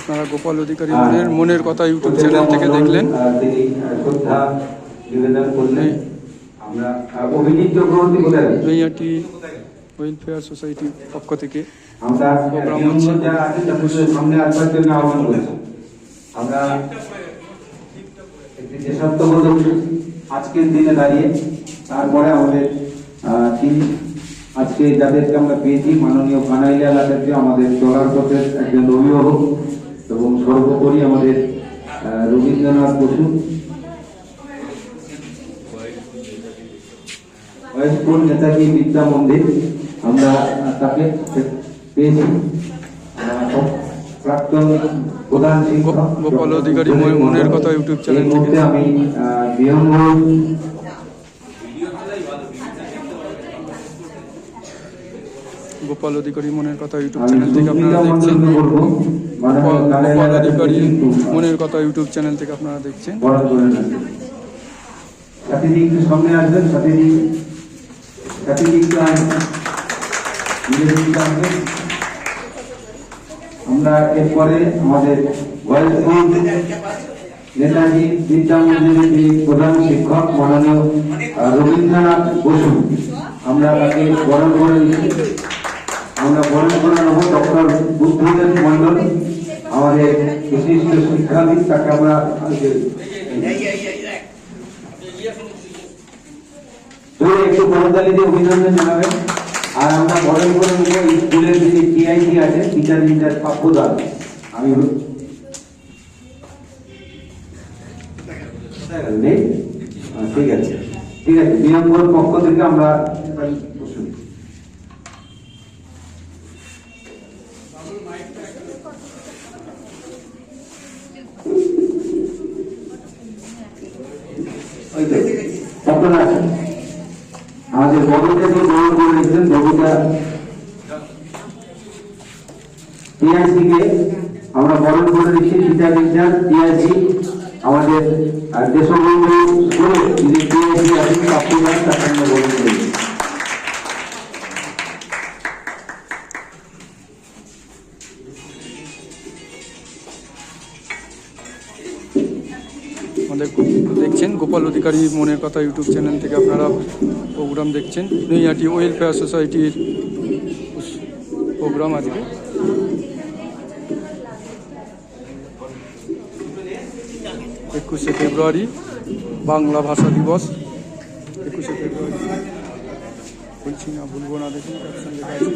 আপনারা গোপাল অধিকারী মনের কথা ইউটিউব চ্যানেল থেকে দেখলেন। নৈহাটি ওয়েলফেয়ার সোসাইটির পক্ষ থেকে প্রোগ্রাম হচ্ছে। আমরা একটি দেশাত্মবোধক আজকের দিনে দাঁড়িয়ে তারপরে আমাদের আজকে যাদেরকে আমরা পেয়েছি, মাননীয় কানাইলাল আচার্য আমাদের চলার পথের একজন অভিভাবক, এবং সর্বোপরি আমাদের রবীন্দ্রনাথ বসু বয়স্কুল নেতাজি বিদ্যা মন্দির, আমরা তাকে পেয়েছি। প্রাক্তন প্রধান শিক্ষক গোপাল অধিকারী মনের কথা ইউটিউব চ্যানেল থেকে আমি বিহঙ্গ গোপাল অধিকারী মনের কথা ইউটিউব চ্যানেল থেকে আপনারা দেখছেন। গোপাল অধিকারী মনের কথা ইউটিউব চ্যানেল থেকে আপনারা দেখছেন। সাথীজি একটু সামনে আসবেন, সাথীজি একটু আসবেন। আমরা এরপরে আমাদের নেতাজি বিদ্যা মন্দিরের প্রধান শিক্ষক মাননীয় রবীন্দ্রনাথ বসু, আমরা তাকে বরণ করে নিচ্ছি। আমরা বরণ করে নেব ডক্টর বুদ্ধদেব মন্ডল, আমাদের বিশিষ্ট শিক্ষাবিদ, তাকে আমরা একটু করতালি দিয়ে অভিনন্দন জানাবেন। আর আমরা বরণ করে নেব স্কুলের যে টিআইসি আছে, টিচার ইনচার্জ পাপ্পুদার। আমি ঠিক আছে, ঠিক আছে, বিয়ঙ্গর পক্ষ থেকে আমরা আমাদের ববিতাকে গ্রহণ করে নিচ্ছেন। ববিতা টিআইসিকে আমরা বরণ করে নিচ্ছি। টিচার ইনচার্জ টিআইসি আমাদের দেশবন্ধু স্কুলে যিনি টিআইসি আছেন পাপ্পুদার, তাকে আমরা বরণ করে নিচ্ছি। আমাদের দেখছেন গোপাল অধিকারী মনের কথা ইউটিউব চ্যানেল থেকে আপনারা প্রোগ্রাম দেখছেন। নৈহাটি ওয়েলফেয়ার সোসাইটির প্রোগ্রাম আজকে। 21শে ফেব্রুয়ারি বাংলা ভাষা দিবস। 21শে ফেব্রুয়ারি বলছি না, ভুলবো না, দেখুন ক্যাপশন লেখা আছে।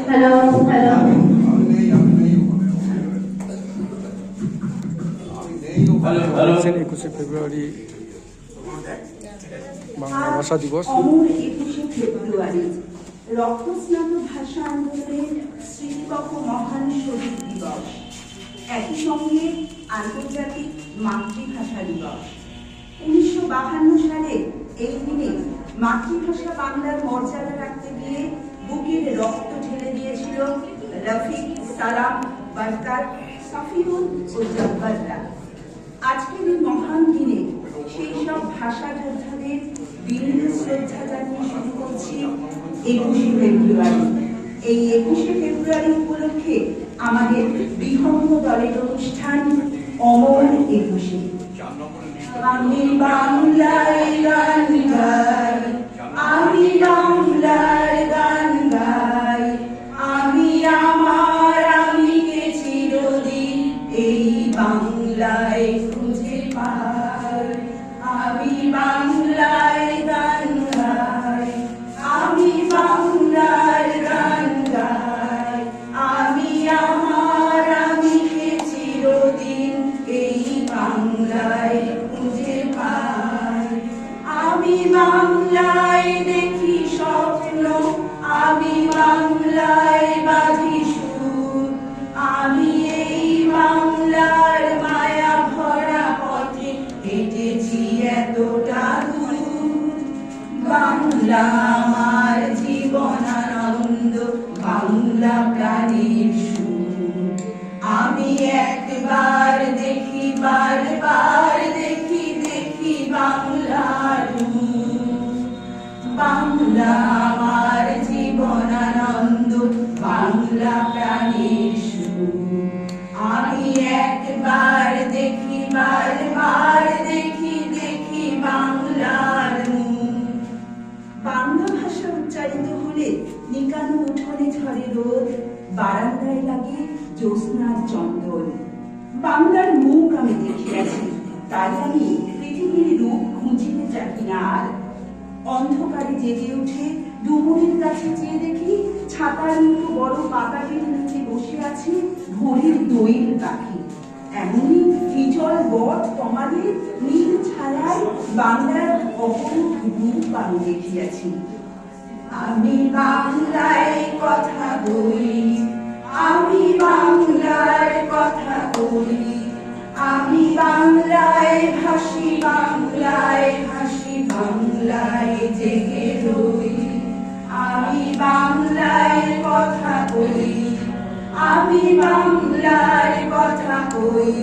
হ্যালো হ্যালো 21শে ফেব্রুয়ারি বাংলা ভাষা দিবস। 21শে ফেব্রুয়ারি রক্তস্নাত ভাষা আন্দোলনের স্মৃতিপক মহান শহীদ দিবস, একই সঙ্গে আন্তর্জাতিক মাতৃভাষা দিবস। 1952 সালে এই দিনে মাতৃভাষা বাংলার মর্যাদা রাখতে গিয়ে বুকের রক্ত ঢেলে দিয়েছিল রফিক, সালাম, বরকত, সফিউল ও জব্বাররা। আজকের এই মহান দিনে সেই সব ভাষা যোদ্ধাদের বিনীত শ্রদ্ধা জানিয়ে শুরু করছি 21শে ফেব্রুয়ারি। এই 21শে ফেব্রুয়ারি উপলক্ষে আমাদের বিহঙ্গ দলের অনুষ্ঠান অমর 21শে। আমি বাংলায় গান গাই, আমি বাংলার গান গাই, আমি আমার আমিকে চিরদিন এই বাংলায় খুঁজে পাই। আমি বাংলায় গান গাই, আমি বাংলা আমার জীবনানন্দ, বাংলা প্রাণীর সুর। আমি একবার দেখি, বারবার দেখি, দেখি বাংলার মুখ। বাংলা আমার জীবনানন্দ, বাংলা প্রাণীর সুর। আমি একবার দেখি, বারবার দেখি, দেখি বাংলার মুখ। বাংলা ভাষা উচ্চারিত হলে নিকানো উঠোনে ঝরে রোদ, বারান্দায় লাগে জ্যোৎস্নার চন্দন। বাংলার মুখ আমি দেখিয়াছি, তাই আমি পৃথিবীর রূপ খুঁজিতে চাহি না আর। অন্ধকারে জেগে উঠে ডুমুরের কাছে চেয়ে দেখি, ছাতার মতো বড় পাতাটির নিচে বসে আছে ভোরের দোয়েল পাখি। এমনই হিজল বট কমালের নীল ছায়ায় বাংলার অপরূপ রূপ আমি দেখিয়াছি। আমি বাংলায় কথা বলি, আমি বাংলার কথা বলি, আমি বাংলায় ভাসি, বাংলায় ভাসি, বাংলায় জেগে রই। আমি বাংলায় কথা বলি, আমি বাংলার কথা কই,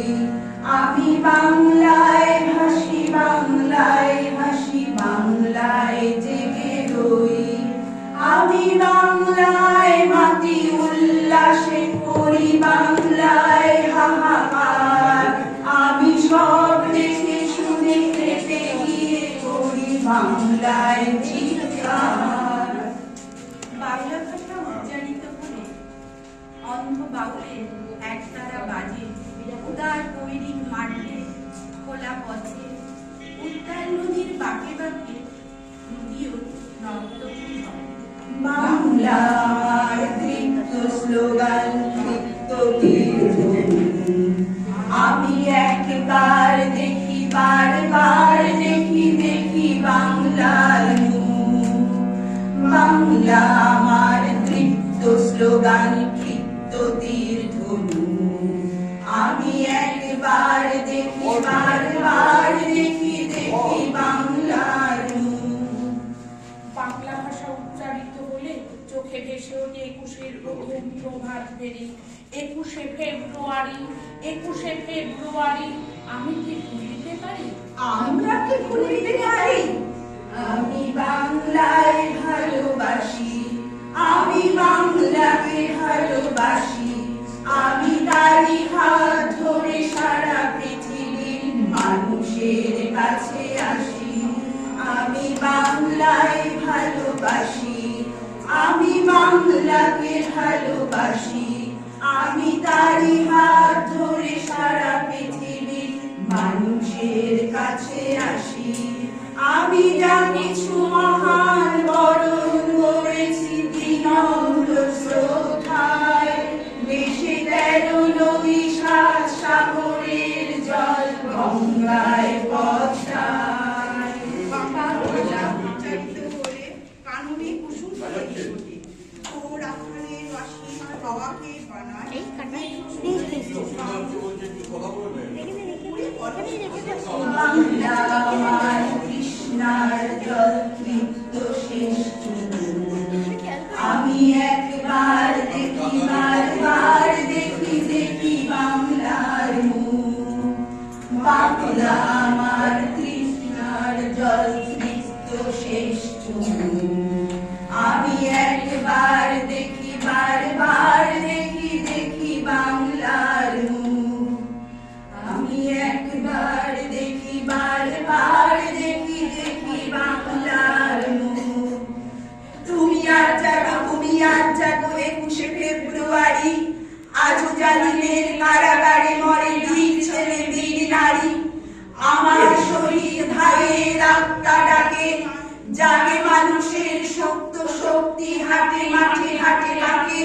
আমি বাংলায় ভাসি, বাংলায় ভাসি, বাংলায় জেগে রই। আমি বাংলায় মাতি উল্লাসে করি, বাংলায় হাহাকার। আমি সব দেখে শুনে খেতে গিয়ে করি বাংলায় চিৎকার। বাংলা ভাষা উচ্চারিত হলে অন্ধ বাউলের একতারা বাজে, উদার বৈরিক মাঠে খোলা পথে, উত্তাল নদীর বাঁকে বাঁকে নদীও নর্তকী হয়। বাংলা আমার তৃপ্ত স্লোগান, তৃপ্ত তীর্থভূমি। আমি একবার দেখি, বারবার দেখি, দেখি বাংলার মুখ। বাংলা আমার তৃপ্ত স্লোগান, তৃপ্ত তীর্থভূমি। আমি একবার দেখি, বারবার দেখি, দেখি বাংলার মুখ। বাংলা ভাষা উচ্চারিত হলে চোখে ভেসে ওঠে 21-এর প্রথম প্রভাত ফেরি। 21শে ফেব্রুয়ারি, 21শে ফেব্রুয়ারি, আমি কি ভুলিতে পারি? আমরা কি ভুলিতে পারি? আমি বাংলায় ভালোবাসি, আমি বাংলাকে ভালোবাসি। আমি তারি হাত ধরে সারা পৃথিবীর মানুষের কাছে আসি। আমি বাংলায় ভালোবাসি, আমি বাংলাকে ভালোবাসি। আমি তারি হাত ধরে সারা পৃথিবীর মানুষের কাছে আসি। আমি যা কিছু মহান বরণ করেছি বিনম্র শ্রদ্ধায়, দেশে 13 নদী 7 সাগরের জল গঙ্গায় পদ্মায়। বাংলা ভাষা উচ্চারিত হলে কাননে কুসুম ফলে ফোটে, ওর আখানে রসিমা বাবাকে বানায়। বাংলা আমার কৃষ্ণার জল তৃপ্ত শেষ চুমুক। আমি একবার দেখি, বারবার দেখি, দেখি বাংলার মুখ। বাংলা আমার কৃষ্ণার জল তৃপ্ত শেষ চুমুক। আমি একবার দেখি, বারবার দেখি, দেখি বাংলার মুখ। আমি একবার দেখি, বারবার দেখি, দেখি বাংলার মুখ। তুমি আর জাগো, তুমি আর জাগো 21শে ফেব্রুয়ারি। আজও জালিমের কারাগারে মরে বীর ছেলে, বীর নারী। আমার শহীদ ভাইয়ের আত্মা ডাকে, জাগে মানুষের সত্য শক্তি, হাটে মাঠে হাটে ডাকে।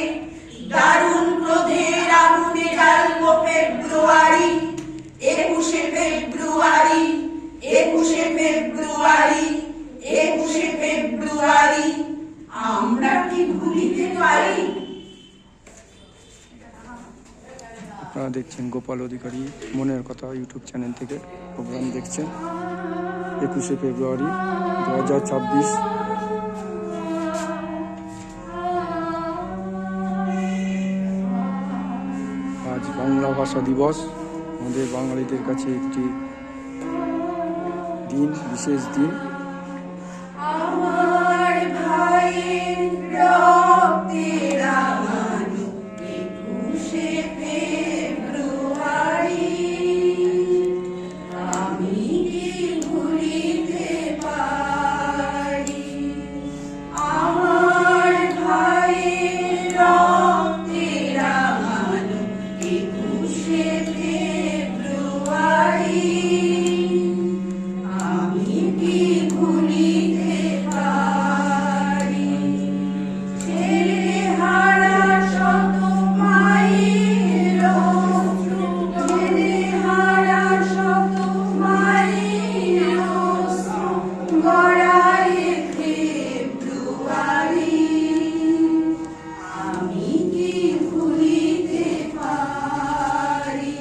দারুণ ক্রোধের আগুনে জ্বালবো ফেব্রুয়ারি, 21শে ফেব্রুয়ারি, 21শে ফেব্রুয়ারি, 21শে ফেব্রুয়ারি। আমরা কি ভুলিতে পারি? আপনারা দেখছেন গোপাল অধিকারী মনের কথা ইউটিউব চ্যানেল থেকে প্রোগ্রাম দেখছেন। 21শে ফেব্রুয়ারি 2026 আজ বাংলা ভাষা দিবস। আমাদের বাঙালিদের কাছে একটি দিন, বিশেষ দিন। আমার ভাইয়ের রক্তে রাঙানো 21শে ফেব্রুয়ারি আমি কি ভুলিতে পারি। আমার ভাইয়ের রক্তে রাঙানো 21শে ফেব্রুয়ারি আমি কি ভুলিতে পারি। ছেলে হারা শত মায়ের ছেলে হারা শত মায়ের গড়ায় ফেব্রুয়ারি আমি কি ভুলিতে পারি।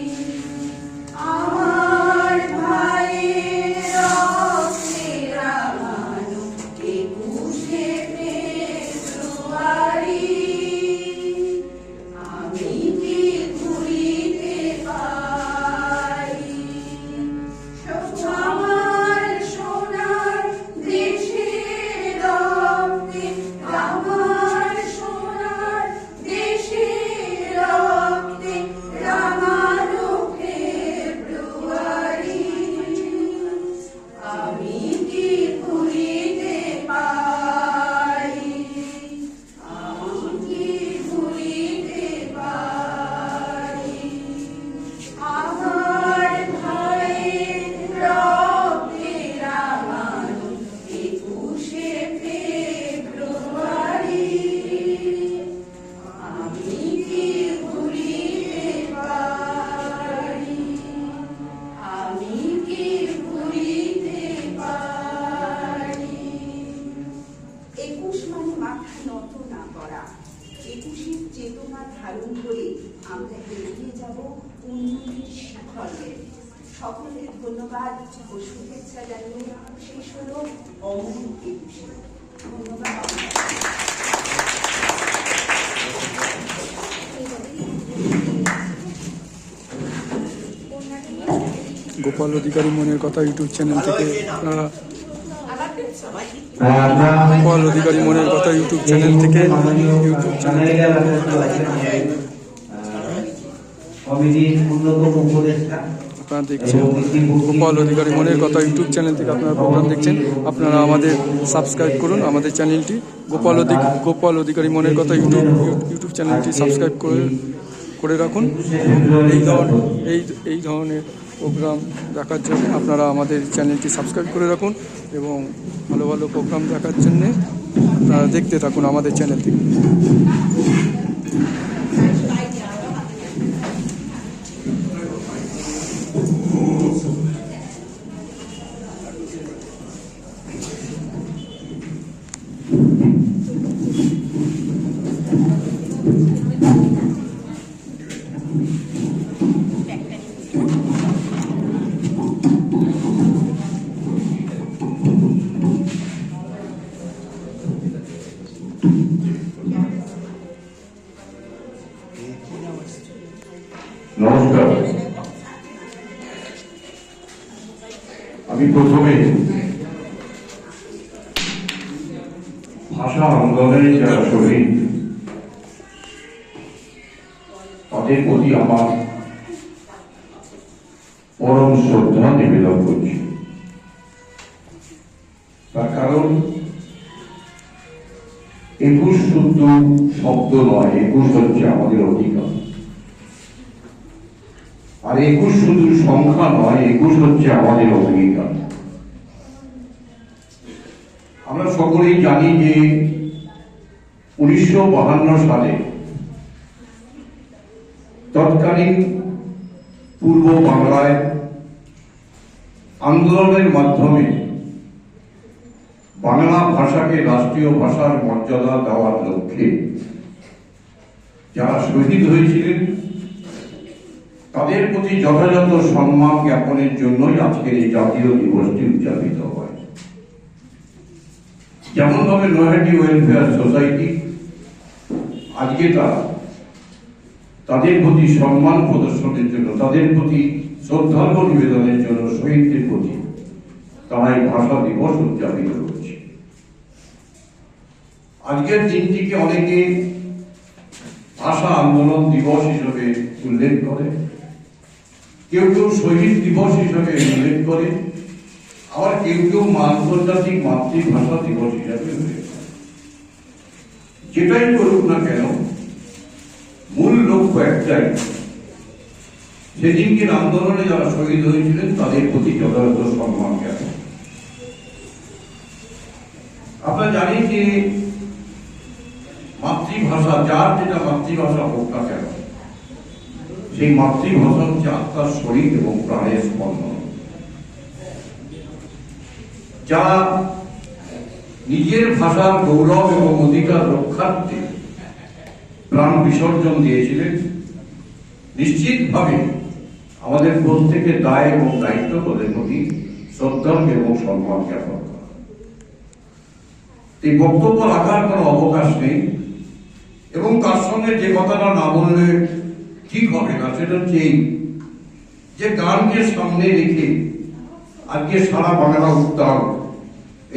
আমার ভাইয়ের রক্তে রাঙানো 21শে ফেব্রুয়ারি আমি কি ভুলিতে পারি। আমার সোনার দেশের রক্তে আমার সোনার দেশের রক্তে রাঙানো ফেব্রুয়ারি আমি কি ভুলিতে পারি। আমি কি ভুলিতে পারি। আমার ভাইয়ের রক্তে রাঙানো 21শে ফেব্রুয়ারি আমি কি ভুলিতে পারি। আমি কি ভুলিতে পারি। 21 মানে মাথা নত না করা। 21-এর চেতনা ধারণ করে আমরা এগিয়ে যাব উন্নতির শিখরে। সকলকে ধন্যবাদ ও শুভেচ্ছা জানিয়ে শেষ হলো অমর 21। ধন্যবাদ। গোপাল অধিকারী মনের কথা ইউটিউব চ্যানেল থেকে আপনারা গোপাল অধিকারী মনের কথা ইউটিউব চ্যানেল থেকে কমিটির অন্যতম উপদেষ্টা আপনারা দেখছেন গোপাল অধিকারী মনের কথা ইউটিউব চ্যানেল থেকে আপনারা প্রোগ্রাম দেখছেন। আপনারা আমাদের সাবস্ক্রাইব করুন আমাদের চ্যানেলটি গোপাল অধিকারী মনের কথা ইউটিউব চ্যানেলটি সাবস্ক্রাইব করে রাখুন। এই ধরনের প্রোগ্রাম দেখার জন্য আপনারা আমাদের চ্যানেলটি সাবস্ক্রাইব করে রাখুন এবং ভালো ভালো প্রোগ্রাম দেখার জন্যে আপনারা দেখতে থাকুন আমাদের চ্যানেল থেকে। নমস্কার। আমি প্রথমে ভাষা আন্দোলনের যারা শহীদ তাদের প্রতি আমার পরম শ্রদ্ধা নিবেদন করছি। তার কারণ 21 শুধু শব্দ নয়, 21 হচ্ছে আমাদের অধিকার। আর 21 শুধু সংখ্যা নয়, 21 হচ্ছে আমাদের অঙ্গীকার। আমরা সকলেই জানি যে 1952 সালে তৎকালীন পূর্ব বাংলায় আন্দোলনের মাধ্যমে বাংলা ভাষাকে রাষ্ট্রীয় ভাষার মর্যাদা দেওয়ার লক্ষ্যে যারা শহীদ হয়েছিলেন তাদের প্রতি যথাযথ সম্মান জ্ঞাপনের জন্যই আজকের এই জাতীয় দিবসটি উদযাপিত হয়। যেমন ভাবে নৈহাটি ওয়েলফেয়ার সোসাইটি আজকে তাদের প্রতি সম্মান প্রদর্শনের জন্য, তাদের প্রতি শ্রদ্ধার্ঘ নিবেদনের জন্য, শহীদদের প্রতি তারা এই ভাষা দিবস উদযাপিত করছে। আজকের দিনটিকে অনেকে ভাষা আন্দোলন দিবস হিসেবে উল্লেখ করে, কেউ কেউ শহীদ দিবস হিসেবে উল্লেখ করে, আবার কেউ কেউ আন্তর্জাতিক মাতৃভাষা দিবস হিসাবে উল্লেখ করে। যেটাই করুক না কেন, মূল লক্ষ্য একটাই, সেদিনকের আন্দোলনে যারা শহীদ হয়েছিলেন তাদের প্রতি যথাযথ সম্মান জ্ঞাপন। আপনারা জানেন যে মাতৃভাষা, যার যেটা মাতৃভাষা হোক না কেন, সেই মাতৃভাষা হচ্ছে আত্মার, শরীর এবং প্রাণের স্পন্দন। যারা নিজের ভাষার গৌরব এবং অধিকার রক্ষার্থে প্রাণ বিসর্জন দিয়েছিলেন, নিশ্চিতভাবে আমাদের প্রত্যেকের দায় এবং দায়িত্ব তাদের প্রতি শ্রদ্ধা এবং সম্মান জ্ঞাপন করা। এই বক্তব্য রাখার কোনো অবকাশ নেই, এবং তার সঙ্গে যে কথাটা না বললে ঠিক হবে না সেটা হচ্ছে এই যে গানকে সামনে রেখে আজকে সারা বাংলা উত্তাল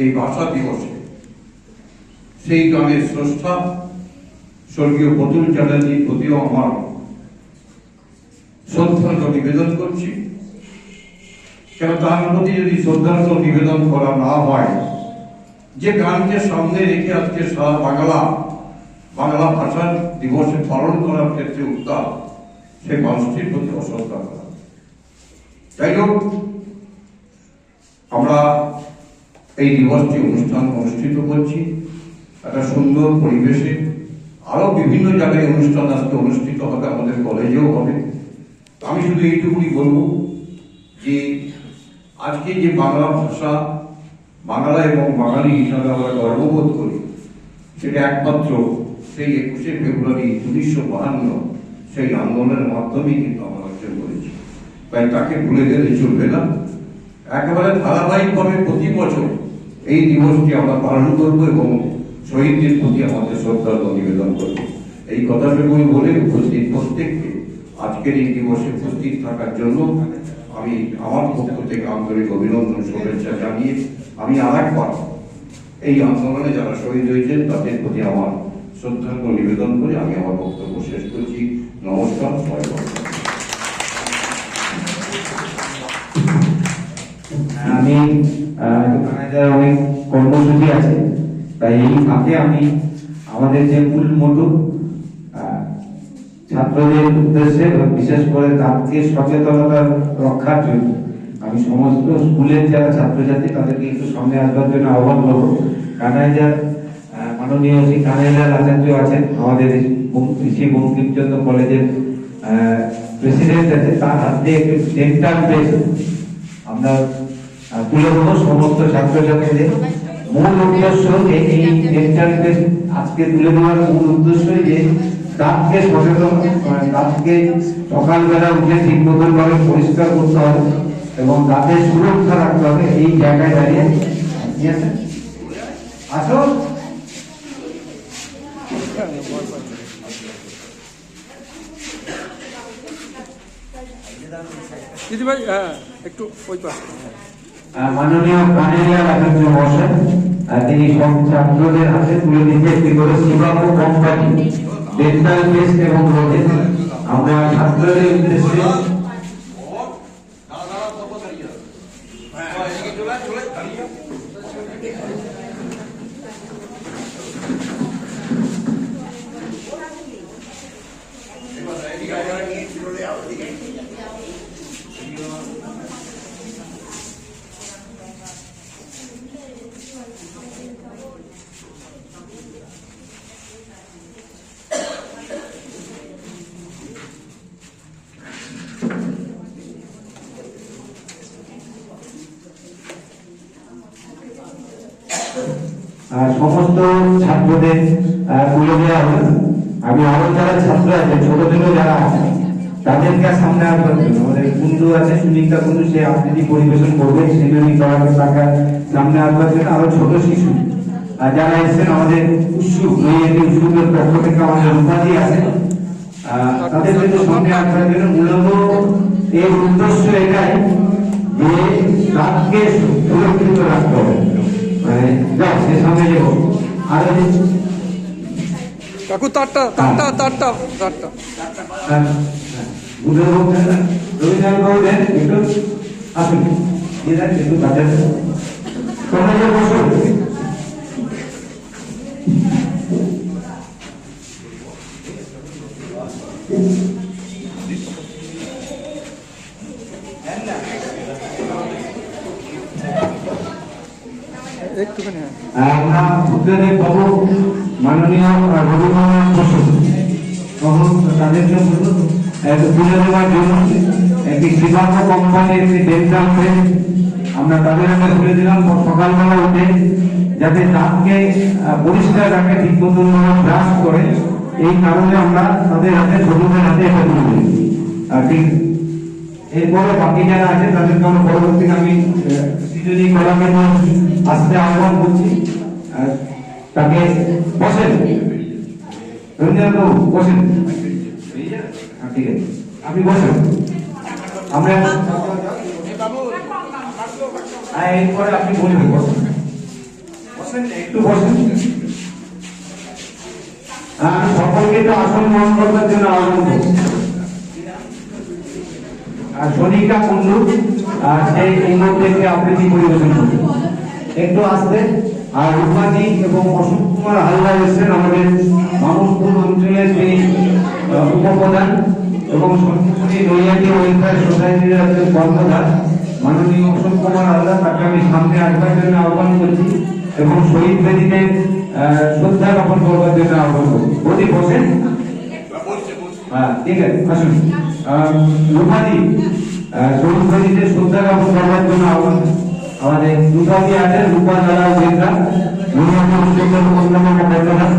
এই ভাষা দিবসে সেই গানের স্রষ্টা স্বর্গীয় প্রতুল চ্যাটার্জির প্রতিও আমার শ্রদ্ধার্ঘ নিবেদন করছি। কেন তার প্রতি যদি শ্রদ্ধার্ঘ নিবেদন করা না হয়, যে গানকে সামনে রেখে আজকে সারা বাংলা ভাষার দিবসে পালন করার ক্ষেত্রে উত্তাল, সেই মানুষটির প্রতি অশ্রদ্ধা করা। যাই হোক, আমরা এই দিবসটি অনুষ্ঠিত করছি একটা সুন্দর পরিবেশে। আরো বিভিন্ন জায়গায় অনুষ্ঠান আজকে অনুষ্ঠিত হবে, আমাদের কলেজেও হবে। আমি শুধু এইটুকুনি বলবো যে আজকে যে বাংলা ভাষা, বাংলা এবং বাঙালি হিসাবে আমরা গর্ববোধ করি, সেটা একমাত্র সেই 21শে ফেব্রুয়ারি 1952 সেই আন্দোলনের মাধ্যমেই কিন্তু আমরা অর্জন করেছি। তাই তাকে ভুলে গেলে চলবে না। একেবারে ধারাবাহিকভাবে প্রতি বছর এই দিবসটি আমরা পালন করব এবং শহীদদের প্রতি আমাদের শ্রদ্ধা নিবেদন করব। এই কথাটুকু বলে উপস্থিত প্রত্যেককে আজকের এই দিবসে উপস্থিত থাকার জন্য আমি আমার পক্ষ থেকে আন্তরিক অভিনন্দন, শুভেচ্ছা জানিয়ে আমি আরেকবার এই আন্দোলনে যারা শহীদ হয়েছেন তাদের প্রতি আমার শ্রদ্ধার্ঘ নিবেদন করে আমি আমার বক্তব্য শেষ করছি। নমস্কার, সবাই ভালো থাকবেন। আমি অনেক কর্মসূচি আছে, তাই এই ফাঁকে আমি আমাদের যে মূল মোটো ছাত্রদের উদ্দেশ্যে, বিশেষ করে তাকে সচেতনতা রক্ষার জন্য আমি সমস্ত স্কুলের যারা ছাত্রছাত্রী তাদেরকে একটু সামনে আসবার জন্য আহ্বান করবো। কানাইজার মাননীয় শ্রী কানাইলাল আচার্য আছেন, আমাদের কৃষি বঙ্কিমচন্দ্র কলেজের প্রেসিডেন্ট আছে, তার হাত দিয়ে একটু ডেন্টাল টেস্ট আমরা তুলে দেবো সমস্ত ছাত্রছাত্রীদের। মূল উদ্দেশ্য যে এই ডেন্টাল টেস্ট আজকে তুলে দেওয়ার মূল উদ্দেশ্যই যে দাঁতকে সচেতন, দাঁতকে সকালবেলা উঠে ঠিক মতন ভাবে পরিষ্কার করতে হবে এবং দাঁতের সুরক্ষা রাখতে হবে। এই জায়গায় দাঁড়িয়ে আসো দিদি ভাই, হ্যাঁ একটু ওই পাশে। মাননীয় কানাইলাল আচার্য মহাশয় তিনি সব ছাত্রদের হাতে তুলে দিতে একটি করে শিবাকো কোম্পানি ডেন্টাল টেস্ট এবং রোধে আমরা ছাত্রদের উদ্দেশ্যে সমস্ত ছাত্রদের তুলে দেওয়া হবে। আমি আরো যারা ছাত্র আছে, ছোট ছোট যারা আছে তাদেরকে সামনে আসবার জন্য আমাদের কুন্ডু আছে, সুনিতা কুন্ডু, সে আবৃত্তি পরিবেশন করবে, সেজন্য তাকে সামনে আসবার জন্য আরো ছোট শিশু যারা এসেছেন আমাদের উৎসুক, উৎসুকের পক্ষ থেকে আমাদের উপাধি আছে, তাদের কিন্তু সঙ্গে আসার জন্য মূলত এর উদ্দেশ্য এটাই যে রাতকে সুরক্ষিত রাখতে হবে। মানে যাও সে সামনে যাবো আর কাকু তারটা তারটা তারটা তারটা রবীন্দ্রনাথ বাবু দেন একটু আসুন দিয়ে দেন একটু কাজে তোমরা বসো। একটুখানি আমরা বুদ্ধদেব বাবু মাননীয় রবীন্দ্রনাথ বসু তখন তাদের জন্য তুলে দেওয়ার জন্য একটি শিবাঙ্গ কোম্পানির একটি ডেন্টাল পেন আমরা তাদের হাতে তুলে দিলাম সকালবেলা উঠে যাতে দাঁতকে পরিষ্কার রাখে ঠিক মতন ব্রাশ করে, এই কারণে আমরা তাদের হাতে ছোটদের হাতে এটা তুলে দিই। ঠিক এরপরে বাকি যারা আছে তাদেরকে আমরা পরবর্তী আমি যদি কলাকে আসতে আহ্বান করছি। তাকে বসেন রবীন্দ্রনাথ বাবু বসেন, ঠিক আছে আপনি বসেন। আমরা এরপরে আপনি বলবেন বসেন বসেন একটু বসেন। সকলকে তো আসন গ্রহণ করবার জন্য আহ্বান করছি। সনিকা কুন্ডু সেই এই মধ্যে একটি আবৃত্তি পরিবেশন করবে একটু আসতে। আর রূপাদি এবং অশোক কুমার হালদার এসেছেন আমাদের মামুনপুর অঞ্চলের সেই উপপ্রধান এবং সন্ন্যাসী নৈয়াটি ওয়েলফেয়ার সোসাইটির একজন কর্মধার মাননীয় অশোক কুমার হালদার, তাকে আমি সামনে আসবার জন্য আহ্বান করছি এবং শহীদ বেদিতে শ্রদ্ধা জ্ঞাপন করবার জন্য আহ্বান করছি। বলি বসেন। হ্যাঁ ঠিক আছে আসুন। রূপাদি শহীদ বেদিতে শ্রদ্ধা জ্ঞাপন করবার জন্য আহ্বান। আমাদের রূপাদি আছে রূপা দাদা জেন্দ্রা অন্যান্য কর্মধার।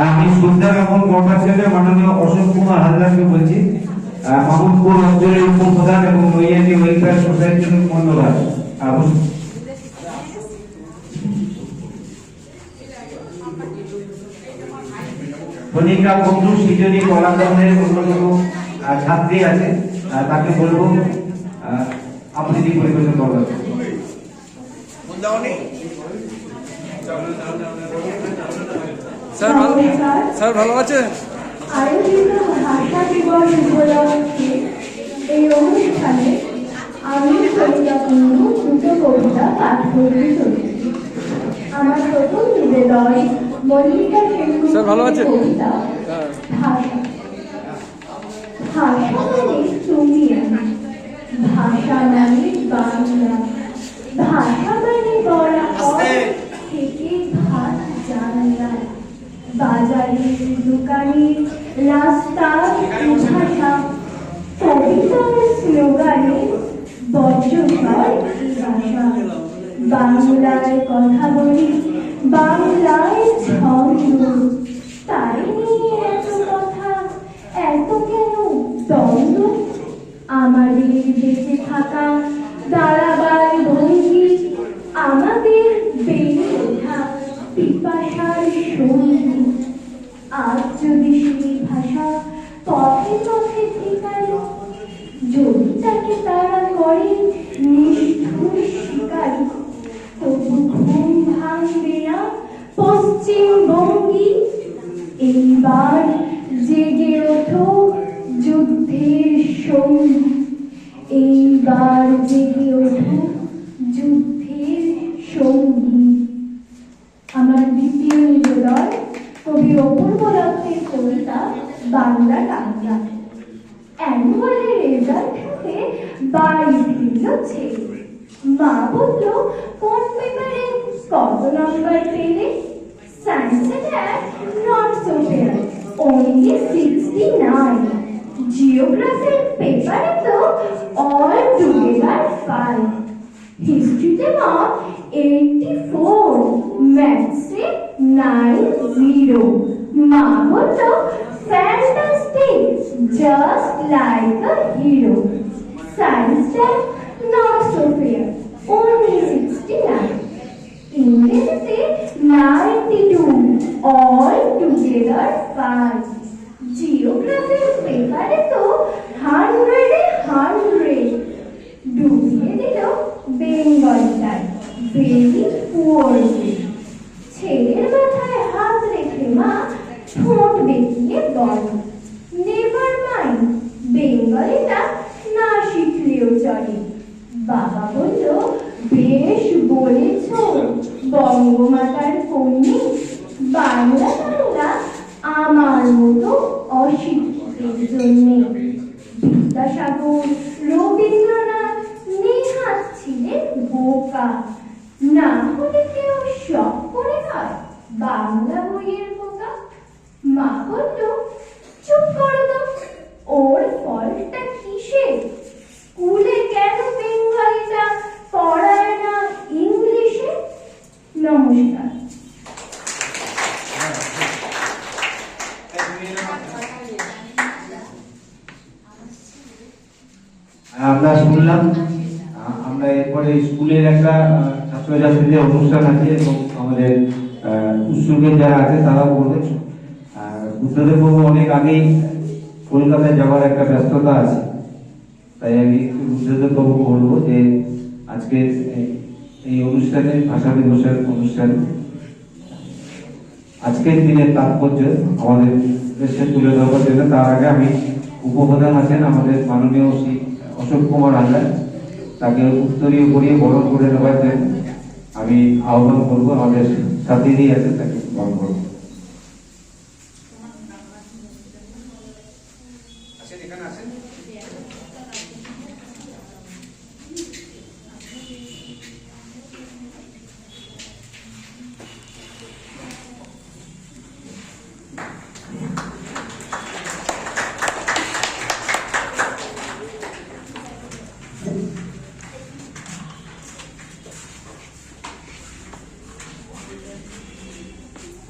আমি শ্রদ্ধা জ্ঞাপন করবার জন্য মাননীয় অশোক কুমার হালদারকে বলছি, মামুনপুর অঞ্চলের উপপ্রধান এবং নৈয়াটি ওয়েলফেয়ার সোসাইটির কর্ণধার। সনিকা বন্ধু সৃজনী কলাকর্মের অন্যতম ছাত্রী আছে, তাকে বলবো আবৃত্তি পরিবেশন করবার। স্যার ভালো স্যার ভালো আছেন? আয়োজিত ভাষা দিবস উপলক্ষে এই অনুষ্ঠানে আমি কবিতা কুন্ডু দুটো কবিতা পাঠ করতে চলেছি। আমার প্রথম নিবেদন মল্লিকা স্যার ভালো আছেন? কবিতা ভাষা। ভাষা মানে তুমি আমি, ভাষা মানে বাংলা, ভাষা মানে বলা থেকে ভাত জানলা, বাজারে দোকানে রাস্তার ভাষা, কবিতার স্লোগানে বজ্রঝড় ভাষা। বাংলায় কথা বলি, বাংলায় ছন্দ, তাই নিয়ে এত কথা, এত কেন দ্বন্দ্ব? আমাদের বেঁচে থাকা দাঁড়াবার ভঙ্গি, আমাদের বেড়ে ওঠা পিপাসার সঙ্গী। আজ যদি সেই ভাষা পথে পথে ঠিকায়, যদি তাকে তারা করে নিষ্ঠুর শিকারী, তবু ঘুম ভাঙবে না পশ্চিমবঙ্গী। এইবার জেগে ওঠো যুদ্ধের সঙ্গী, এইবার জেগে ওঠো যুদ্ধের সঙ্গী। আমার দ্বিতীয় নিবেদন কবি অপূর্ব দত্তের কবিতা বাংলা টাংলা। অ্যানুয়ালের রেজাল্ট হাতে বাড়ি ফিরল ছেলে, মা বলল কোন পেপারে কত নাম্বার পেলে? সায়েন্সে নট সো ফেয়ার, only 69, জিওগ্রাফির পেপারে তো অল টুগেদার 5। হিস্ট্রিতে মার্ক 84, ম্যাথসে 90। মা বলল fantastic, just like a hero. সায়েন্সটা নট সো ফেয়ার, only 69। ইংরেজিতে 92, অল টুগেদার ফাইন। জিওগ্রাফির পেপারে তো 100-এ 100। ডুবিয়ে দিল বেঙ্গলটায়, ভেরি পুয়ার। ছেলের মাথায় হাত রেখে মা ঠোঁট বেঁকিয়ে বল, নেভার মাইন্ড, বেঙ্গলিটা না শিখলেও চলে। বাবা বলল, বেশ বলেছ বঙ্গমাতার কন্যে, বাংলা বাংলা আমার মতো অশিক্ষিতের জন্যে। বিদ্যাসাগর, রবীন্দ্রনাথ, নেহাত ছিলেন বোকা, না হলে কেউ শখ করে হয় বাংলা বইয়ের বোকা। মা বলল, চুপ করো তো, ওর ফলটা কিসে? স্কুলে কেন বেঙ্গলিটা পড়ায় না ইংলিশে? নমস্কার। আমরা শুনলাম, আমরা এরপরে স্কুলের একটা ছাত্রছাত্রীদের অনুষ্ঠান আছে এবং আমাদের উৎসুকের যারা আছে তারাও বলবেন। বুদ্ধদেব বাবু অনেক আগেই কলকাতায় যাওয়ার একটা ব্যস্ততা আছে, তাই আমি বুদ্ধদেব বাবু বলবো যে আজকে এই অনুষ্ঠানে, ভাষা দিবসের অনুষ্ঠান, আজকের দিনের তাৎপর্য আমাদের দেশে তুলে ধরার জন্য। তার আগে আমি উপপ্রধান আছেন আমাদের মাননীয় শ্রী অশোক কুমার হালদার, তাকে উত্তরীয় পরিয়ে বরণ করে নেওয়ার জন্য আমি আহ্বান করবো। আমাদের সাথীরই আছে, তাকে বরণ করবো।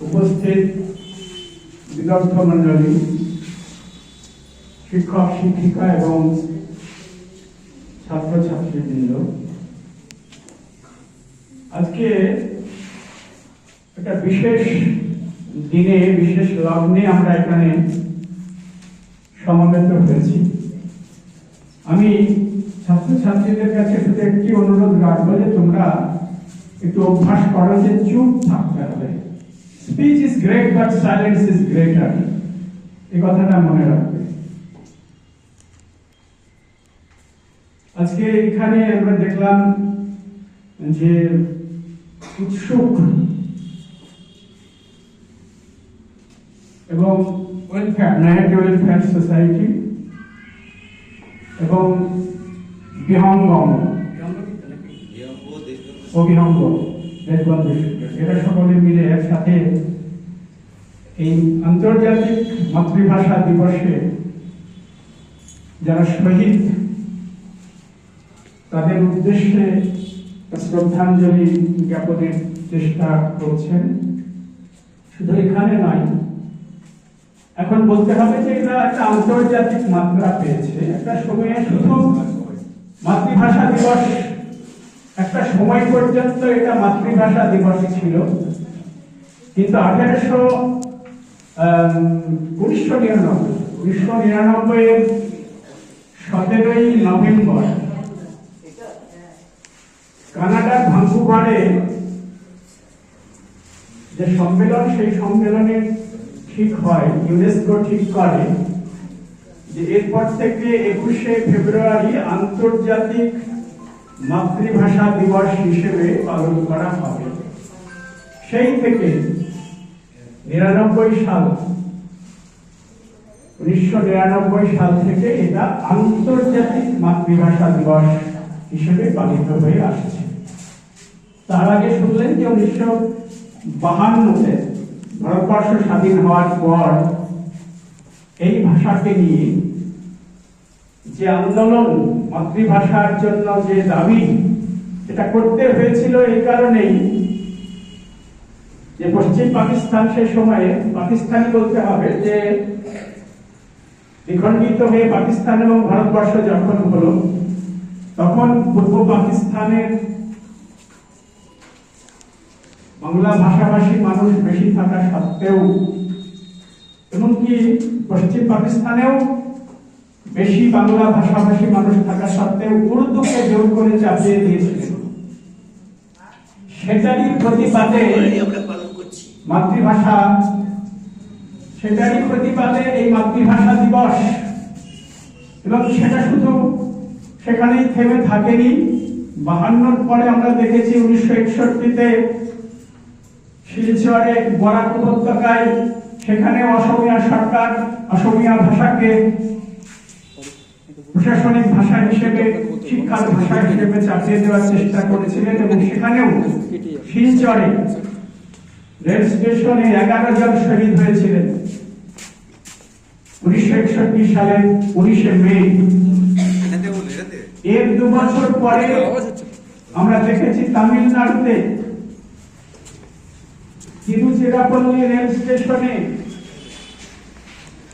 উপস্থিত বিদগ্ধ মন্ডলী, শিক্ষক শিক্ষিকা এবং ছাত্রছাত্রীবৃন্দ, আজকে একটা বিশেষ দিনে, বিশেষ লগ্নে আমরা এখানে সমবেত হয়েছি। আমি ছাত্রছাত্রীদের কাছে শুধু একটি অনুরোধ রাখবো যে তোমরা একটু অভ্যাস করো যে চুপ থাকতে হবে। Speech is great but silence is greater, এই কথাটা মনে রাখবে। আজকে এখানে আমরা দেখলাম যে উৎসুক এবং ওয়েলফেয়ার, নায়াগ্রা ওয়েলফেয়ার সোসাইটি এবং বিহঙ্গম, অবিহঙ্গ দেশবন্ধু, এরা সকলে মিলে একসাথে এই আন্তর্জাতিক মাতৃভাষা দিবসে যারা শহীদ তাদের উদ্দেশ্যে শ্রদ্ধাঞ্জলি জ্ঞাপনের চেষ্টা করছেন। শুধু এখানে নয়, এখন বলতে হবে যে এটা একটা আন্তর্জাতিক মাত্রা পেয়েছে। একটা সময়ে শুধু মাতৃভাষা দিবস, একটা সময় পর্যন্ত এটা মাতৃভাষা দিবস ছিল, কিন্তু 1999 এর 17ই নভেম্বর কানাডার ভাঙ্কুভারে যে সম্মেলন, সেই সম্মেলনে ঠিক হয়, ইউনেস্কো ঠিক করে যে এরপর থেকে 21শে ফেব্রুয়ারি আন্তর্জাতিক মাতৃভাষা দিবস হিসেবে পালন করা হবে। সেই থেকে 1999 সাল থেকে এটা আন্তর্জাতিক মাতৃভাষা দিবস হিসেবে পালিত হয়ে আসছে। তার আগে শুনলেন যে 1952-তে ভারতবর্ষ স্বাধীন হওয়ার পর এই ভাষাকে নিয়ে যে আন্দোলন, মাতৃভাষার জন্য যে দাবি এটা করতে হয়েছিল এই কারণেই যে পশ্চিম পাকিস্তান সেই সময়ে, পাকিস্তানি বলতে হবে, যে দ্বিখণ্ডিত হয়ে পাকিস্তান এবং ভারতবর্ষ যখন হলো, তখন পূর্ব পাকিস্তানের বাংলা ভাষাভাষী মানুষ বেশি থাকা সত্ত্বেও, এমনকি পশ্চিম পাকিস্তানেও বেশি বাংলা ভাষাভাষী মানুষ থাকা সত্ত্বেও উর্দুকে জোর করে চাপিয়ে দিয়েছিলেন। সেটারই প্রতিবাদে মাতৃভাষা, সেটারই প্রতিবাদে এই মাতৃভাষা দিবস, এবং সেটা শুধু সেখানেই থেমে থাকেনি। 52 পরে আমরা দেখেছি 1961-তে শিলচরে বরাক উপত্যকায়, সেখানে অসমীয়া সরকার অসমীয়া ভাষাকে প্রশাসনিক ভাষা হিসেবে, শিক্ষার ভাষা হিসেবে চাপিয়ে দেওয়ার চেষ্টা করেছিলেন, এবং সেখানেও শিলচরে রেল স্টেশনে 11 জন শহীদ হয়েছিলেন 1961 সালের 19শে মে। এর 2 বছর পরে আমরা দেখেছি তামিলনাড়ুতে তিরুচিরাপল্লী রেল স্টেশনে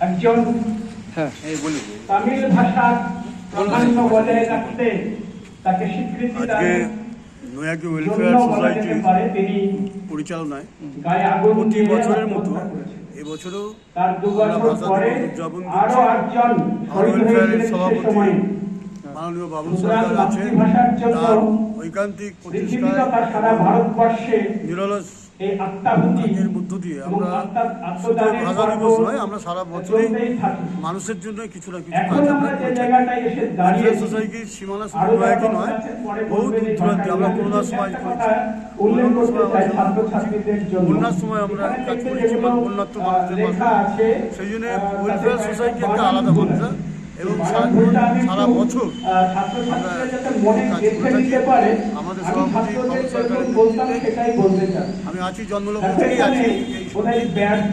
একজন তামিল ভাষার প্রাধান্য বজায় রাখতে তাকে স্বীকৃতি দেয়। নয়াকি ওয়েলফেয়ার সোসাইটির পরিচালনায় প্রতি বছরের মতো এবছরও তার 2 বছর পরে উদযাপন আরো 8 জন শহীদ হয়েছিলেন সেই সময়। মাননীয় বাবুল সরকার আছে, তার ঐকান্তিক প্রচেষ্টায় সারা ভারতবর্ষে নিরলস এই আত্মাহুতির মধ্য দিয়ে আমরা শুধু ভাষা দিবস নয়, আমরা সারা বছরই মানুষের জন্য কিছু না কিছু কাজ আমরা করে থাকি। ওয়েলফেয়ার সোসাইটির সীমানা শুধু নয়াকি নয়, বহু দূর দূরান্তে আমরা করোনার সময় করেছি, বন্যার সময় আমরা কাজ করেছি বন্যার্থ মানুষদের পাশে। সেই জন্য ওয়েলফেয়ার সোসাইটি একটা আলাদা মাত্রা, এবং সারা বছর আমরা কাজ করে থাকি। আমাদের সভাপতি বাবুল সরকারের নেতৃত্বে আমি আছি, জন্মলগ্ন থেকেই আছি।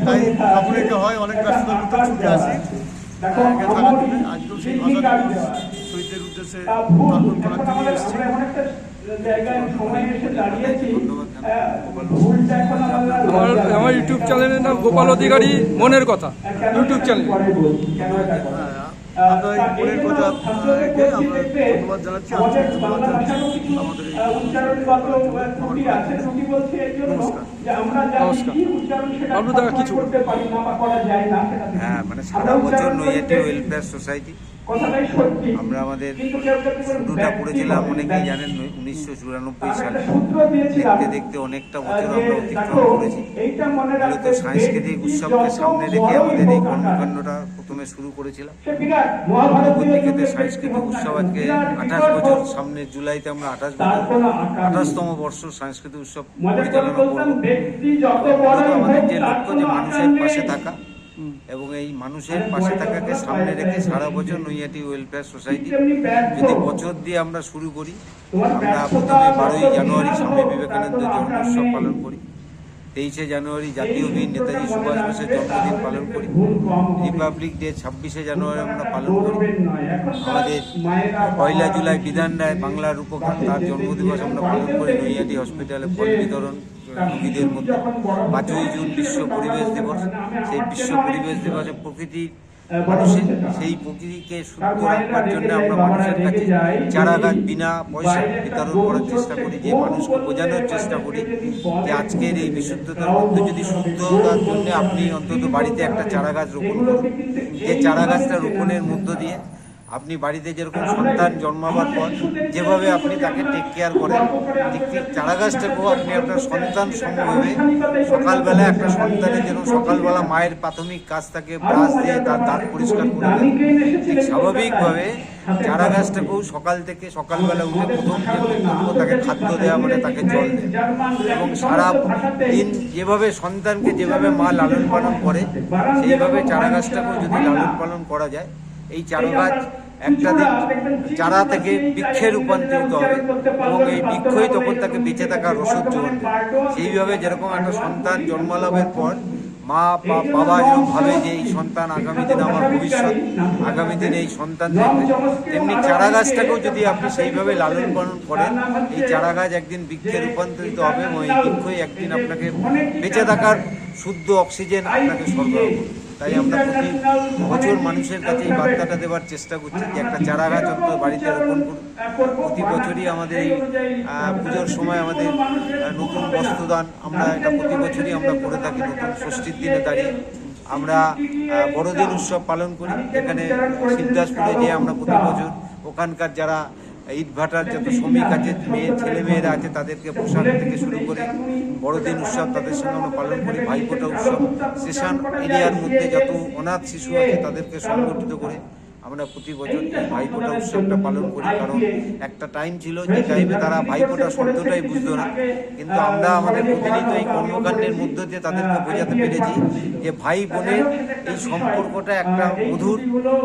তাই যখন এটা হয় অনেক ব্যস্ততার মধ্যে ছুটে আসি থাকার জন্য। আজকেও সেই ভাষা দিবস শহীদদের উদ্দেশ্যে তর্পণ করার জন্য এসেছি। আমার ইউটিউব চ্যানেলের নাম গোপাল অধিকারী মনের কথা ইউটিউব চ্যানেল। আপনার এই মনের কথা আমরা ধন্যবাদ জানাচ্ছি, আন্তরিক ধন্যবাদ জানাচ্ছি আমাদের এই নমস্কার। বাবলু দা কিছু হ্যাঁ, মানে সারা বছর নৈহাটি ওয়েলফেয়ার সোসাইটি আমরা আমাদের শুরুটা করেছিলাম, অনেকেই জানেন 1994 সালে। দেখতে দেখতে অনেকটা বছর আমরা অতিক্রম করেছি। মূলত সাংস্কৃতিক উৎসবকে সামনে রেখে আমাদের এই কর্মকাণ্ডটা প্রথমে শুরু করেছিলাম। পরবর্তীতে সাংস্কৃতিক উৎসব আজকে 28 বছর, সামনে জুলাইতে আমরা 28তম বর্ষ সাংস্কৃতিক উৎসব পরিচালনা করব। আমাদের যে লক্ষ্য, যে মানুষের পাশে থাকা, এবং এই মানুষের পাশে থাকাকে সামনে রেখে সারা বছর নৈহাটি ওয়েলফেয়ার সোসাইটি যদি বছর দিয়ে আমরা শুরু করি। আমরা প্রথমে 12ই জানুয়ারি স্বামী বিবেকানন্দ জন্ম উৎসব পালন করি, 23শে জানুয়ারি জাতীয় বীর নেতাজি সুভাষ বোসের জন্মদিন পালন করি, রিপাবলিক ডে 26শে জানুয়ারি আমরা পালন করি, আমাদের 1 জুলাই বিধান রায় বাংলার রূপকার তার জন্মদিবস আমরা পালন করি নৈহাটি হসপিটালে ফল বিতরণ রোগীদের মধ্যে। 5ই জুন বিশ্ব পরিবেশ দিবস, সেই বিশ্ব পরিবেশ দিবসে প্রকৃতির মানুষের সেই প্রকৃতিকে সুস্থ রাখবার জন্য আমরা মানুষের কাছে চারা গাছ বিনা পয়সায় বিতরণ করার চেষ্টা করি, যে মানুষকে বোঝানোর চেষ্টা করি যে আজকের এই বিশুদ্ধতার মধ্যে যদি শুদ্ধতার জন্য আপনি অন্তত বাড়িতে একটা চারা গাছ রোপণ করুন। যে চারা গাছটা রোপণের মধ্য দিয়ে আপনি বাড়িতে যেরকম সন্তান জন্মাবার পর যেভাবে আপনি তাকে টেক কেয়ার করেন, ঠিক চারা গাছটাকেও আপনি আপনার সন্তান সমভাবে সকালবেলা একটা সন্তানের যেন সকালবেলা মায়ের প্রাথমিক কাজ থাকে ব্রাশ দিয়ে তার দাঁত পরিষ্কার করে দেন, ঠিক স্বাভাবিকভাবে চারা গাছটাকেও সকালবেলা উঠে প্রথম যে কর্তব্য তাকে খাদ্য দেওয়া, মানে তাকে জল দেয়। এবং সারা দিন যেভাবে সন্তানকে যেভাবে মা লালন পালন করে, সেইভাবে চারা গাছটাকেও যদি লালন পালন করা যায়, এই চারা গাছ একটা দিন চারা থেকে বৃক্ষে রূপান্তরিত হবে, এবং এই বৃক্ষই তখন তাকে বেঁচে থাকার ওষুধ যোগান দেবে। সেইভাবে যেরকম একটা সন্তান জন্মলাভের পর মা বা বাবা যেরকম ভাবে যে এই সন্তান আগামী দিনে আমার ভবিষ্যৎ, আগামী দিনে এই সন্তান দেখবে, তেমনি চারা গাছটাকেও যদি আপনি সেইভাবে লালন পালন করেন, এই চারা গাছ একদিন বৃক্ষে রূপান্তরিত হবে এবং এই বৃক্ষই একদিন আপনাকে বেঁচে থাকার শুদ্ধ অক্সিজেন আপনাকে সরবরাহ করবে। তাই আমরা প্রতি বছর মানুষের কাছে এই বার্তাটা দেওয়ার চেষ্টা করছি যে একটা চারা গাছ অন্তত বাড়িতে রোপণ করুন। প্রতি বছরই আমাদের এই পুজোর সময় আমাদের নতুন বস্ত্রদান আমরা এটা প্রতি বছরই আমরা করে থাকি। নতুন ষষ্ঠীর দিনে দাঁড়িয়ে আমরা বড়দিন উৎসব পালন করি, যেখানে শিবদাসপুরে যে আমরা প্রতি বছর ওখানকার যারা ইটভাটার যত শ্রমিক আছে, ছেলে মেয়েরা আছে, তাদেরকে পোশাক থেকে শুরু করে বড়দিন উৎসব তাদের সঙ্গে আমরা পালন করি। ভাইফোঁটা উৎসব স্টেশন এরিয়ার মধ্যে যত অনাথ শিশু আছে তাদেরকে সংগঠিত করে আমরা প্রতি বছর এই ভাইফোঁটা উৎসবটা পালন করি। কারণ একটা টাইম ছিল যে টাইমে তারা ভাইফোঁটা শব্দটাই বুঝতো না, কিন্তু আমরা আমাদের প্রতিনিয়ত এই কর্মকাণ্ডের মধ্য দিয়ে তাদেরকে বোঝাতে পেরেছি যে ভাই বোনের এই সম্পর্কটা একটা মধুর,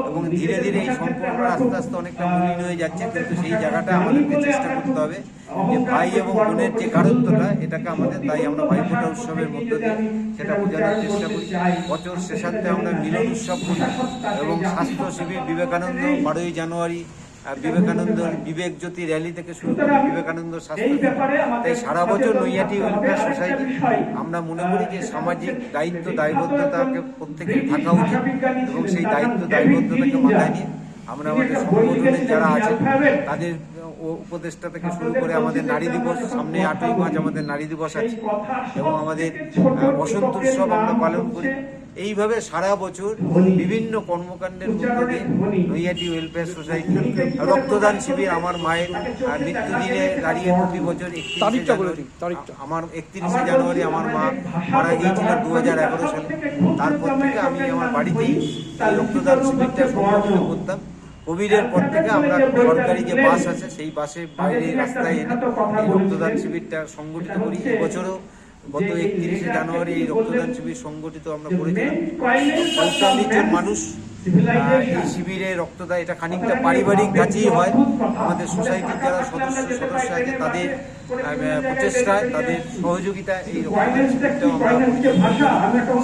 এবং ধীরে ধীরে এই সম্পর্কটা আস্তে আস্তে অনেকটা মলিন হয়ে যাচ্ছে। কিন্তু সেই জায়গাটা আমাদেরকে চেষ্টা করতে হবে যে ভাই এবং বোনের যে গাঢ়ত্বটা, এটাকে আমাদের, তাই আমরা ভাইফোঁটা উৎসবের মধ্য দিয়ে সেটা বোঝানোর চেষ্টা করি। বছর শেষান্তে আমরা মিলন উৎসব করি এবং স্বাস্থ্য শিবির বিবেকানন্দ 12ই জানুয়ারি বিবেকানন্দ বিবেক জ্যোতি র্যালি থেকে শুরু করে বিবেকানন্দ স্বাস্থ্য শিবির। তাই সারা বছর নৈহাটি ওয়েলফেয়ার সোসাইটি আমরা মনে করি যে সামাজিক দায়িত্ব দায়বদ্ধতাকে প্রত্যেকের থাকা উচিত, এবং সেই দায়িত্ব দায়বদ্ধতাকে মাথায় নিয়ে আমরা আমাদের সংগঠনের যারা আছে তাদের উপদেষ্টা থেকে শুরু করে আমাদের নারী দিবস, সামনে 8ই মার্চ আমাদের নারী দিবস আছে, এবং আমাদের বসন্ত উৎসব আমরা পালন করি। এইভাবে সারা বছর বিভিন্ন কর্মকাণ্ডের মধ্য দিয়ে নৈহাটি ওয়েলফেয়ার সোসাইটি রক্তদান শিবির, আমার মায়ের মৃত্যুদিনে দাঁড়িয়ে প্রতি বছর আমার 31শে জানুয়ারি আমার মা মারা গিয়েছিলেন 2011 সালে। তারপর থেকে আমি আমার বাড়িতেই এই রক্তদান শিবিরটা সংগঠিত করতাম। কোভিডের পর থেকে আমরা সরকারি যে বাস আছে সেই বাসের বাইরে রাস্তায় এনে এই রক্তদান শিবিরটা সংগঠিত করি। এবছরও গত 31শে জানুয়ারি এই রক্তদান শিবির সংগঠিত আমরা করেছিলাম। 45 জন মানুষ এই শিবিরে রক্তদান, এটা খানিকটা পারিবারিক কাজেই হয়। আমাদের সোসাইটির যারা সদস্য আছে তাদের প্রচেষ্টায়, তাদের সহযোগিতায় এই রক্তদান শিবিরটাও আমরা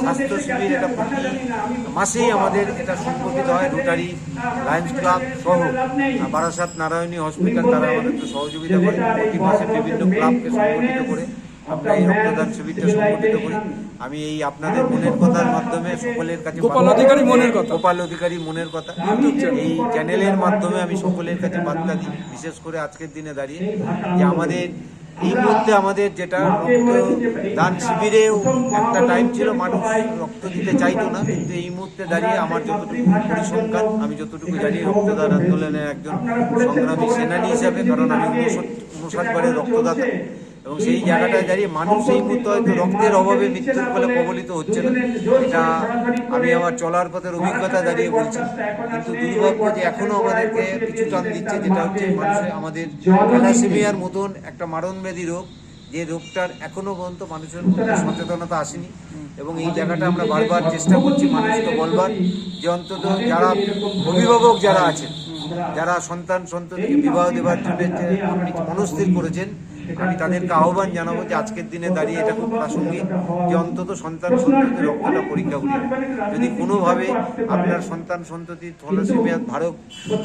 স্বাস্থ্য শিবির, এটা প্রতি মাসেই আমাদের এটা সংগঠিত হয়। রোটারি, লায়ন্স ক্লাব সহ বারাসাত নারায়ণী হসপিটাল তারা আমাদেরকে সহযোগিতা করে। প্রতি মাসে বিভিন্ন ক্লাবকে সংগঠিত করে আমরা এই রক্তদান শিবিরটা সংগঠিত করি। আমি এই আপনাদের মনের কথার মাধ্যমে সকলের কাছে, গোপাল অধিকারী মনের কথা, গোপাল অধিকারী মনের কথা এই চ্যানেলের মাধ্যমে আমি সকলের কাছে বার্তা দিই, বিশেষ করে আজকের দিনে দাঁড়িয়ে যে আমাদের এই মুহূর্তে আমাদের যেটা রক্তদান শিবিরেও একটা টাইম ছিল মানুষ রক্ত দিতে চাইতো না, কিন্তু এই মুহূর্তে দাঁড়িয়ে আমার যতটুকু পরিসংখ্যান, আমি যতটুকু জানি রক্তদান আন্দোলনের একজন সংগ্রামী সেনানী হিসাবে, কারণ আমি 59 বারের রক্তদাতা, এবং সেই জায়গাটায় দাঁড়িয়ে মানুষ এই মুহূর্তে হয়তো রক্তের অভাবে মৃত্যুর ফলে কবলিত হচ্ছে না, এটা আমি আমার চলার পথের অভিজ্ঞতা দাঁড়িয়ে বলছি। কিন্তু দুর্ভাগ্য যে এখনো আমাদেরকে কিছু টান দিচ্ছে, যেটা হচ্ছে মানুষের আমাদের থ্যালাসেমিয়ার মতন একটা মারণব্যাধি রোগ, যে রোগটার এখনো পর্যন্ত মানুষের মধ্যে সচেতনতা আসেনি। এবং এই জায়গাটা আমরা বারবার চেষ্টা করছি মানুষকে বলবার যে অন্তত যারা অভিভাবক যারা আছেন, যারা সন্তানকে বিবাহ দেওয়ার জন্য আপনি মনস্থির করেছেন, আমি তাদেরকে আহ্বান জানাবো যে আজকের দিনে দাঁড়িয়ে এটা খুব প্রাসঙ্গিক যে অন্তত সন্তানদের রক্তটা পরীক্ষা করি। যদি কোনোভাবে আপনার সন্তানটির থ্যালাসেমিয়া ধারক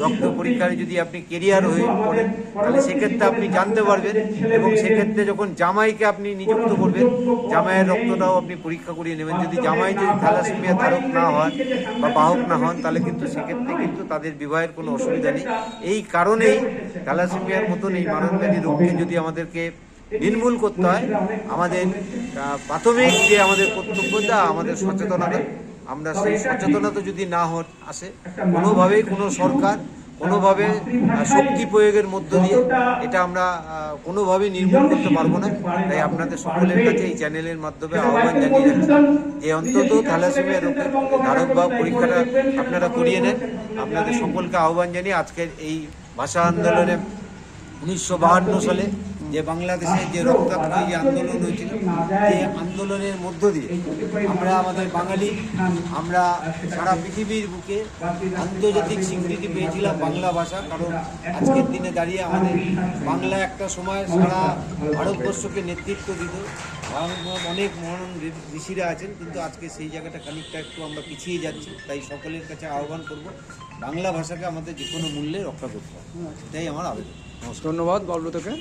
রক্ত পরীক্ষায় যদি আপনি কেরিয়ার হয়ে পড়েন, তাহলে সেক্ষেত্রে আপনি জানতে পারবেন, এবং সেক্ষেত্রে যখন জামাইকে আপনি নিযুক্ত করবেন, জামাইয়ের রক্তটাও আপনি পরীক্ষা করিয়ে নেবেন। যদি জামাই যদি থ্যালাসেমিয়া ধারক না হয় বা বাহক না হন, তাহলে কিন্তু সেক্ষেত্রে কিন্তু তাদের বিবাহের কোনো অসুবিধা নেই। এই কারণেই থ্যালাসেমিয়ার মতন এই মারণব্যাধি রোগকে যদি আমাদেরকে নির্মূল করতে হয়, আমাদের প্রাথমিক যে আমাদের কর্তব্যটা, আমাদের সচেতনতা, আমরা সেই সচেতনতা যদি না আসে, কোনোভাবেই কোনো সরকার কোনোভাবে শক্তি প্রয়োগের মধ্য দিয়ে এটা আমরা কোনোভাবেই নির্মূল করতে পারবো না। তাই আপনাদের সকলের কাছে এই চ্যানেলের মাধ্যমে আহ্বান জানিয়ে যাচ্ছি যে অন্তত থ্যালাসেমিয়া রোগের ধারক বা পরীক্ষাটা আপনারা করিয়ে নেন। আপনাদের সকলকে আহ্বান জানিয়ে আজকের এই ভাষা আন্দোলনে 1952 সালে যে বাংলাদেশের যে রক্তাক্ত যে আন্দোলন হয়েছিল, যে আন্দোলনের মধ্য দিয়ে আমরা আমাদের বাঙালি, আমরা সারা পৃথিবীর বুকে আন্তর্জাতিক স্বীকৃতি পেয়েছিলাম বাংলা ভাষা। কারণ আজকের দিনে দাঁড়িয়ে আমাদের বাংলা একটা সময় সারা ভারতবর্ষকে নেতৃত্ব দিত, অনেক মহান ঋষিরা আছেন, কিন্তু আজকে সেই জায়গাটা খানিকটা একটু আমরা পিছিয়ে যাচ্ছি। তাই সকলের কাছে আহ্বান করব, বাংলা ভাষাকে আমাদের যে কোনো মূল্যে রক্ষা করতে হবে, এটাই আমার আবেদন। ধন্যবাদ বাবলুদাকে।